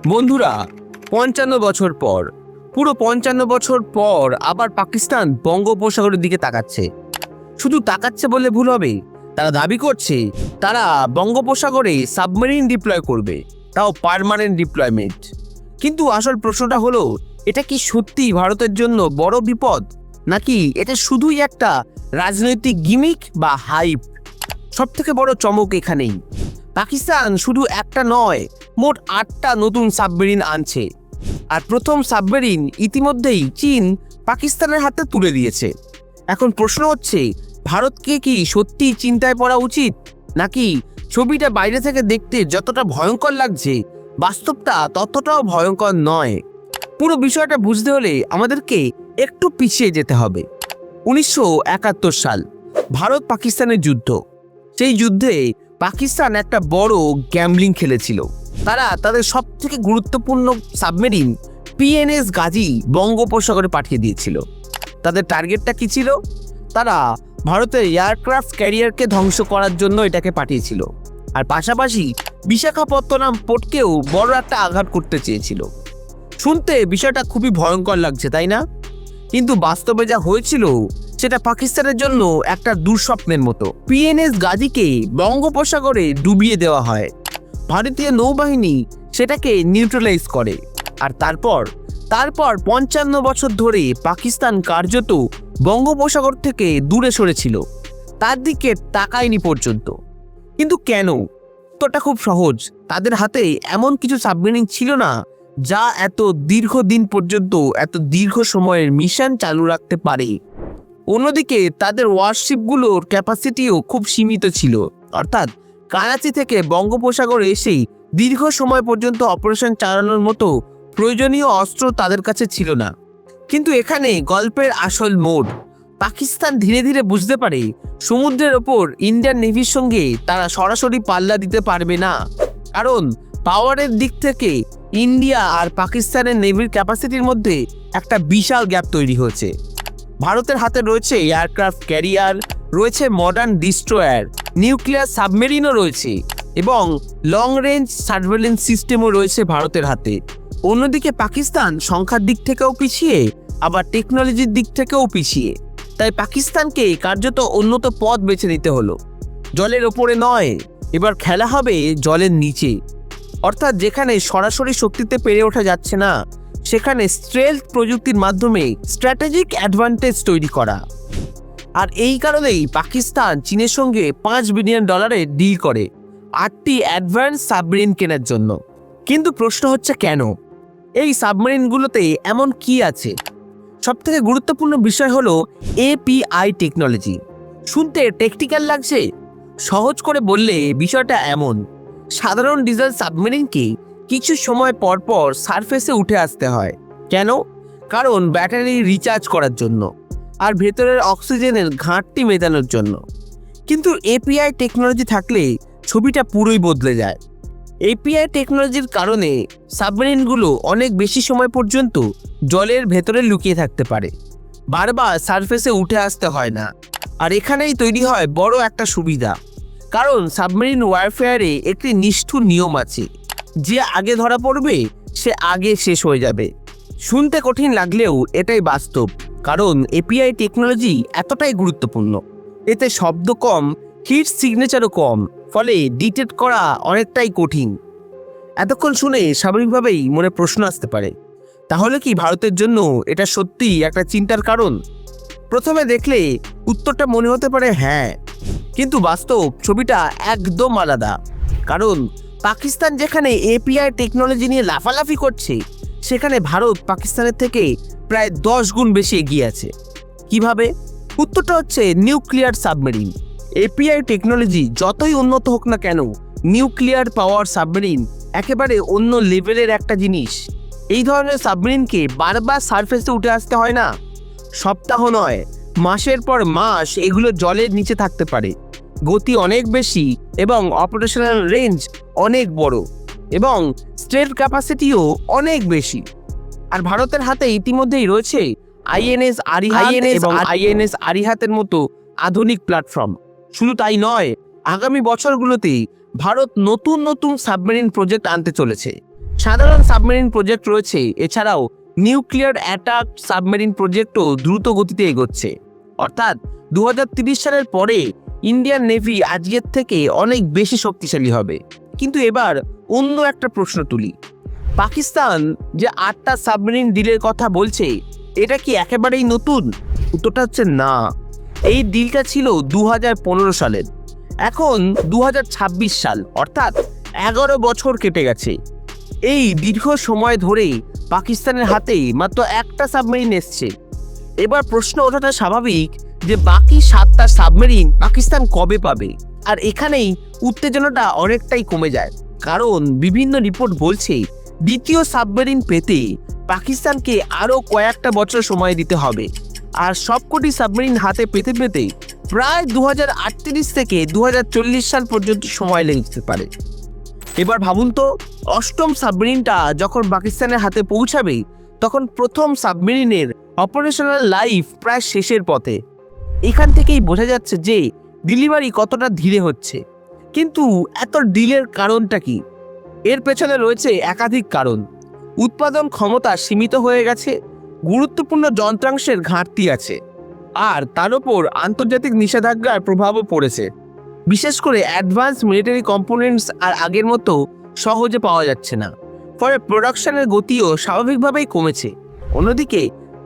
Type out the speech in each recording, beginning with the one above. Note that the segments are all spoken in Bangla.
বন্ধুরা, ৫৫ বছর পর, পুরো ৫৫ বছর পর আবার পাকিস্তান বঙ্গোপসাগরের দিকে তাকাচ্ছে। শুধু তাকাচ্ছে বলে ভুল হবে, তারা দাবি করছে তারা বঙ্গোপসাগরে সাবমেরিন ডিপ্লয় করবে, তাও পার্মানেন্ট ডিপ্লয়মেন্ট। কিন্তু আসল প্রশ্নটা হলো, এটা কি সত্যি ভারতের জন্য বড় বিপদ, নাকি এটা শুধুই একটা রাজনৈতিক গিমিক বা হাইপ? সব থেকে বড় চমক এখানেই, পাকিস্তান শুধু একটা নয়, মোট ৮টা নতুন সাবমেরিন আনছে। আর প্রথম সাবমেরিন ইতিমধ্যেই চীন পাকিস্তানের হাতে তুলে দিয়েছে। এখন প্রশ্ন হচ্ছে, ভারতকে কি সত্যি চিন্তায় পড়া উচিত, নাকি ছবিটা বাইরে থেকে দেখতে যতটা ভয়ঙ্কর লাগছে, বাস্তবটা ততটাও ভয়ঙ্কর নয়? পুরো বিষয়টা বুঝতে হলে আমাদেরকে একটু পিছিয়ে যেতে হবে। ১৯৭১ সাল, ভারত পাকিস্তানের যুদ্ধ। সেই যুদ্ধে পাকিস্তান একটা বড় গ্যাম্বলিং খেলেছিল। তারা তাদের সবথেকে গুরুত্বপূর্ণ সাবমেরিন পিএনএস গাজী বঙ্গোপসাগরে পাঠিয়ে দিয়েছিল। তাদের টার্গেটটা কি ছিল? তারা ভারতের এয়ারক্রাফট ক্যারিয়ারকে ধ্বংস করার জন্য এটাকে পাঠিয়েছিল, আর পাশাপাশি বিশাখাপত্তনম পোর্টকেও বড় একটা আঘাত করতে চেয়েছিল। শুনতে বিষয়টা খুবই ভয়ঙ্কর লাগছে, তাই না? কিন্তু বাস্তবে যা হয়েছিল সেটা পাকিস্তানের জন্য একটা দুঃস্বপ্নের মতো। পিএনএস গাজীকে বঙ্গোপসাগরে ডুবিয়ে দেওয়া হয়। ভারতীয় নৌবাহিনী সেটাকে নিউট্রালাইজ করে। আর তারপর ৫৫ বছর ধরে পাকিস্তান কার্যত বঙ্গোপসাগর থেকে দূরে সরেছিল, তার দিকে তাকায়নি পর্যন্ত। কিন্তু কেন? উত্তরটা খুব সহজ, তাদের হাতে এমন কিছু সাবমেরিন ছিল না যা এত দীর্ঘদিন পর্যন্ত এত দীর্ঘ সময়ের মিশন চালু রাখতে পারে। অন্যদিকে তাদের ওয়ারশিপগুলোর ক্যাপাসিটিও খুব সীমিত ছিল, অর্থাৎ করাচি থেকে বঙ্গোপসাগরে এসেই দীর্ঘ সময় পর্যন্ত অপারেশন চালানোর মতো প্রয়োজনীয় অস্ত্র তাদের কাছে ছিল না। কিন্তু এখানে গল্পের আসল মোড়। পাকিস্তান ধীরে ধীরে বুঝতে পারে সমুদ্রের ওপর ইন্ডিয়ান নেভির সঙ্গে তারা সরাসরি পাল্লা দিতে পারবে না, কারণ পাওয়ারের দিক থেকে ইন্ডিয়া আর পাকিস্তানের নেভির ক্যাপাসিটির মধ্যে একটা বিশাল গ্যাপ তৈরি হয়েছে। ভারতের হাতে রয়েছে এয়ারক্রাফট ক্যারিয়ার, রয়েছে মডার্ন ডিস্ট্রয়ার, নিউক্লিয়ার সাবমেরিনও রয়েছে, এবং লং রেঞ্জ সার্ভেলেন্স সিস্টেমও রয়েছে ভারতের হাতে। অন্যদিকে পাকিস্তান সংখ্যার দিক থেকেও পিছিয়ে, আবার টেকনোলজির দিক থেকেও পিছিয়ে। তাই পাকিস্তানকে কার্যত উন্নত পথ বেছে নিতে হলো। জলের ওপরে নয়, এবার খেলা হবে জলের নিচে। অর্থাৎ যেখানে সরাসরি শক্তিতে পেরে ওঠা যাচ্ছে না, সেখানে স্ট্রেলথ প্রযুক্তির মাধ্যমে স্ট্র্যাটেজিক অ্যাডভান্টেজ তৈরি করা। আর এই কারণেই পাকিস্তান চীনের সঙ্গে $5 বিলিয়ন ডিল করে 8টি অ্যাডভান্স সাবমেরিন কেনার জন্য। কিন্তু প্রশ্ন হচ্ছে, কেন? এই সাবমেরিনগুলোতে এমন কি আছে? সবথেকে গুরুত্বপূর্ণ বিষয় হলো এপিআই টেকনোলজি। শুনতে টেকনিক্যাল লাগছে? সহজ করে বললে বিষয়টা এমন, সাধারণ ডিজেল সাবমেরিনকে কিছু সময় পর পর সারফেসে উঠে আসতে হয়। কেন? কারণ ব্যাটারি রিচার্জ করার জন্য, আর ভেতরের অক্সিজেনের ঘাটতি মেটানোর জন্য। কিন্তু এপিআই টেকনোলজি থাকলে ছবিটা পুরোই বদলে যায়। এপিআই টেকনোলজির কারণে সাবমেরিনগুলো অনেক বেশি সময় পর্যন্ত জলের ভেতরে লুকিয়ে থাকতে পারে, বারবার সারফেসে উঠে আসতে হয় না। আর এখানেই তৈরি হয় বড় একটা সুবিধা, কারণ সাবমেরিন ওয়ারফেয়ারে একটি নিষ্ঠুর নিয়ম আছে, যে আগে ধরা পড়বে সে আগে শেষ হয়ে যাবে। শুনতে কঠিন লাগলেও এটাই বাস্তব, কারণ এপিআই টেকনোলজি এতটাই গুরুত্বপূর্ণ। এতে শব্দ কম, হিট সিগনেচারও কম, ফলে ডিটেক্ট করা অনেকটাই কঠিন। এতক্ষণ শুনে স্বাভাবিকভাবেই মনে প্রশ্ন আসতে পারে, তাহলে কি ভারতের জন্য এটা সত্যিই একটা চিন্তার কারণ? প্রথমে দেখলে উত্তরটা মনে হতে পারে হ্যাঁ, কিন্তু বাস্তব ছবিটা একদম আলাদা। কারণ পাকিস্তান যেখানে এপিআই টেকনোলজি নিয়ে লাফালাফি করছে, সেখানে ভারত পাকিস্তানের থেকে প্রায় 10 গুণ বেশি এগিয়ে আছে। কিভাবে? উত্তরটা হচ্ছে নিউক্লিয়ার সাবমেরিন। এপিআই টেকনোলজি যতই উন্নত হোক না কেন, নিউক্লিয়ার পাওয়ার সাবমেরিন একেবারে অন্য লেভেলের একটা জিনিস। এই ধরনের সাবমেরিনকে বারবার সারফেসে উঠে আসতে হয় না, সপ্তাহ নয়, মাসের পর মাস এগুলো জলের নিচে থাকতে পারে। গতি অনেক বেশি, এবং অপারেশনাল রেঞ্জ অনেক বড়, এবং স্ট্রেল ক্যাপাসিটিও অনেক বেশি। আর ভারতের হাতে ইতিমধ্যেই রয়েছে আইএনএস আরিহাতের মতো আধুনিক প্ল্যাটফর্ম। শুধু তাই নয়, আগামী বছরগুলোতে ভারত নতুন নতুন সাবমেরিন প্রজেক্ট আনতে চলেছে, সাধারণ সাবমেরিন প্রজেক্ট রয়েছে, এছাড়াও নিউক্লিয়ার অ্যাটাক সাবমেরিন প্রজেক্টও দ্রুত গতিতে এগোচ্ছে। অর্থাৎ 2030 সালের পরে ইন্ডিয়ান নেভি আজকের থেকে অনেক বেশি শক্তিশালী হবে। কিন্তু এবার অন্য একটা প্রশ্ন তুলি, পাকিস্তান যে 8টা সাবমেরিন ডিলের কথা বলছে, এটা কি একেবারেই নতুন? উত্তরটা হচ্ছে না। এই ডিলটা ছিল 2015 সালের। এখন 2026 সাল, অর্থাৎ 11 বছর কেটে গেছে। এই দীর্ঘ সময় ধরে পাকিস্তানের হাতে মাত্র একটা সাবমেরিন এসছে। এবার প্রশ্ন ওঠাটা স্বাভাবিক যে বাকি 7টা সাবমেরিন পাকিস্তান কবে পাবে? আর এখানেই উত্তেজনাটা অনেকটাই কমে যায়, কারণ বিভিন্ন রিপোর্ট বলছে দ্বিতীয় সাবমেরিন পেতে পাকিস্তানকে আরও কয়েকটা বছর সময় দিতে হবে। আর সবকটি সাবমেরিন হাতে পেতে পেতে প্রায় 2038 থেকে 2040 সাল পর্যন্ত সময় লেগে যেতে পারে। এবার ভাবুন তো, 8ম সাবমেরিনটা যখন পাকিস্তানের হাতে পৌঁছাবে, তখন প্রথম সাবমেরিনের অপারেশনাল লাইফ প্রায় শেষের পথে। এখান থেকেই বোঝা যাচ্ছে যে ডেলিভারি কতটা ধীরে হচ্ছে। কিন্তু এত ডিলের কারণটা কি? এর পেছনে রয়েছে একাধিক কারণ। উৎপাদন ক্ষমতা সীমিত হয়ে গেছে, গুরুত্বপূর্ণ যন্ত্রাংশের ঘাটতি আছে, আর তার উপর আন্তর্জাতিক নিষেধাজ্ঞার প্রভাবও পড়েছে। বিশেষ করে অ্যাডভান্স মিলিটারি কম্পোনেন্টস আর আগের মতো সহজে পাওয়া যাচ্ছে না, ফলে প্রোডাকশনের গতিও স্বাভাবিকভাবেই কমেছে। অন্যদিকে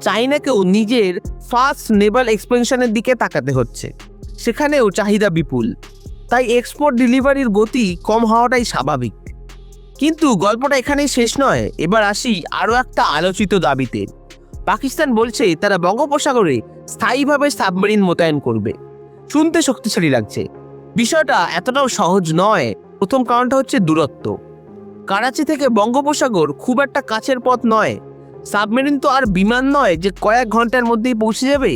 চাইনাকেও নিজের ফাস্ট নেভাল এক্সপেনশনের দিকে তাকাতে হচ্ছে, সেখানেও চাহিদা বিপুল, তাই এক্সপোর্ট ডেলিভারির গতি কম হওয়াটাই স্বাভাবিক। কিন্তু গল্পটা এখানেই শেষ নয়। এবার আসি আরও একটা আলোচিত দাবিতে। পাকিস্তান বলছে তারা বঙ্গোপসাগরে স্থায়ীভাবে সাবমেরিন মোতায়েন করবে। শুনতে শক্তিশালী লাগছে, বিষয়টা এতটাও সহজ নয়। প্রথম কারণটা হচ্ছে দূরত্ব। করাচি থেকে বঙ্গোপসাগর খুব একটা কাছের পথ নয়। সাবমেরিন তো আর বিমান নয় যে কয়েক ঘন্টার মধ্যেই পৌঁছে যাবে,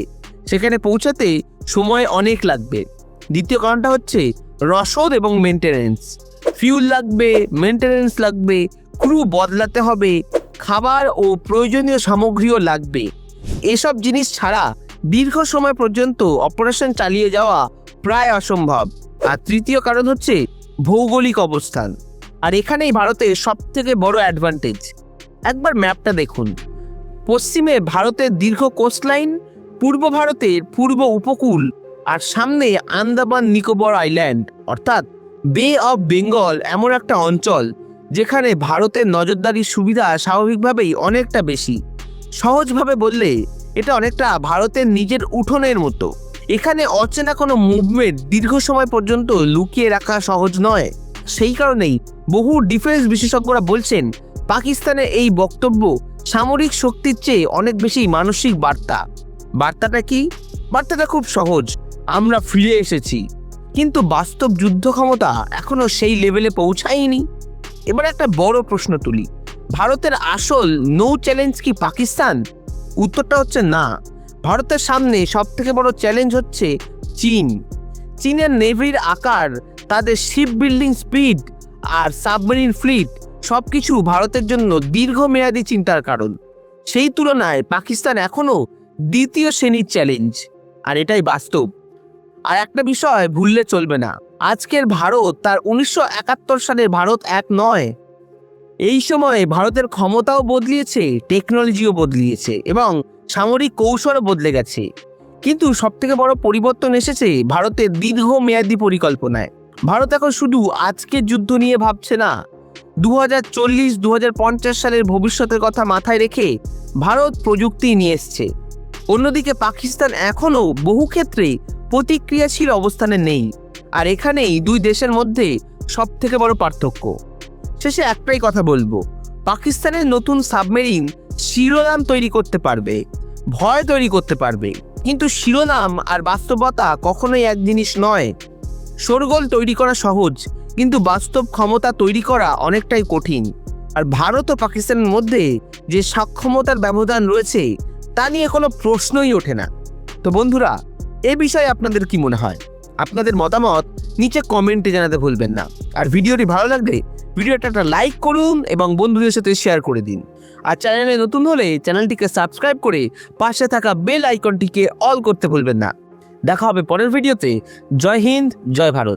সেখানে পৌঁছাতে সময় অনেক লাগবে। দ্বিতীয় কারণটা হচ্ছে রসদ এবং মেনটেনেন্স। ফিউল লাগবে, মেনটেনেন্স লাগবে, ক্রু বদলাতে হবে, খাবার ও প্রয়োজনীয় সামগ্রীও লাগবে। এসব জিনিস ছাড়া দীর্ঘ সময় পর্যন্ত অপারেশন চালিয়ে যাওয়া প্রায় অসম্ভব। আর তৃতীয় কারণ হচ্ছে ভৌগোলিক অবস্থান। আর এখানেই ভারতের সবথেকে বড় অ্যাডভান্টেজ। একবার ম্যাপটা দেখুন। পশ্চিমে ভারতের দীর্ঘ কোস্টলাইন, পূর্ব ভারতের পূর্ব উপকূল, আর সামনে আন্দামান নিকোবর আইল্যান্ড অর্থাৎ বে অফ বেঙ্গল, এমন একটা অঞ্চল যেখানে ভারতের নজরদারির সুবিধা স্বাভাবিকভাবেই অনেকটা বেশি। সহজভাবে বললে এটা অনেকটা ভারতের নিজের উঠোনের মতো। এখানে অচেনা কোনো মুভমেন্ট দীর্ঘ সময় পর্যন্ত লুকিয়ে রাখা সহজ নয়। সেই কারণেই বহু ডিফেন্স বিশেষজ্ঞরা বলছেন পাকিস্তানের এই বক্তব্য সামরিক শক্তির চেয়ে অনেক বেশি মানসিক বার্তা। বার্তাটা কি? বার্তাটা খুব সহজ, আমরা ফিরে এসেছি। কিন্তু বাস্তব যুদ্ধ ক্ষমতা এখনো সেই লেভেলে পৌঁছায়নি। এবার একটা বড় প্রশ্ন তুলি, ভারতের আসল নৌ চ্যালেঞ্জ কি পাকিস্তান? উত্তরটা হচ্ছে না। ভারতের সামনে সব থেকে বড় চ্যালেঞ্জ হচ্ছে চীন। চীনের নেভির আকার, তাদের শিপ বিল্ডিং স্পিড আর সাবমেরিন ফ্লিট সবকিছু ভারতের জন্য দীর্ঘমেয়াদী চিন্তার কারণ। সেই তুলনায় পাকিস্তান এখনো দ্বিতীয় শ্রেণীর চ্যালেঞ্জ, আর এটাই বাস্তব। আর একটা বিষয় ভুললে চলবে না, আজকের ভারত তার 1971 সালের ভারত এক নয়। এই সময়ে ভারতের ক্ষমতাও বদলিয়েছে, টেকনোলজিও বদলিয়েছে এবং সামরিক কৌশলও বদলে গেছে। কিন্তু সবথেকে বড় পরিবর্তন এসেছে ভারতের দীর্ঘমেয়াদী পরিকল্পনায়। ভারত এখন শুধু আজকের যুদ্ধ নিয়ে ভাবছে না, 2040-2050 সালের ভবিষ্যতের কথা মাথায় রেখে ভারত প্রযুক্তি নিয়ে এসছে। অন্যদিকে পাকিস্তান এখনও বহু ক্ষেত্রে প্রতিক্রিয়াশীল অবস্থানে নেই। আর এখানেই দুই দেশের মধ্যে সব থেকে বড় পার্থক্য। শেষে একটাই কথা বলবো, পাকিস্তানের নতুন সাবমেরিন শিরোনাম তৈরি করতে পারবে, ভয় তৈরি করতে পারবে, কিন্তু শিরোনাম আর বাস্তবতা কখনোই এক জিনিস নয়। শোরগোল তৈরি করা সহজ, কিন্তু বাস্তব ক্ষমতা তৈরি করা অনেকটাই কঠিন। আর ভারত ও পাকিস্তানের মধ্যে যে সক্ষমতার ব্যবধান রয়েছে তা নিয়ে কোনো প্রশ্নই ওঠে না। তো বন্ধুরা, এ বিষয়ে আপনাদের কি মনে হয়? আপনাদের মতামত নিচে কমেন্টে জানাতে ভুলবেন না। আর ভিডিওটি ভালো লাগলে ভিডিওটা একটা লাইক করুন এবং বন্ধুদের সাথে শেয়ার করে দিন। আর চ্যানেলে নতুন হলে চ্যানেলটিকে সাবস্ক্রাইব করে পাশে থাকা বেল আইকনটিকে অল করতে ভুলবেন না। দেখা হবে পরের ভিডিওতে। জয় হিন্দ, জয় ভারত।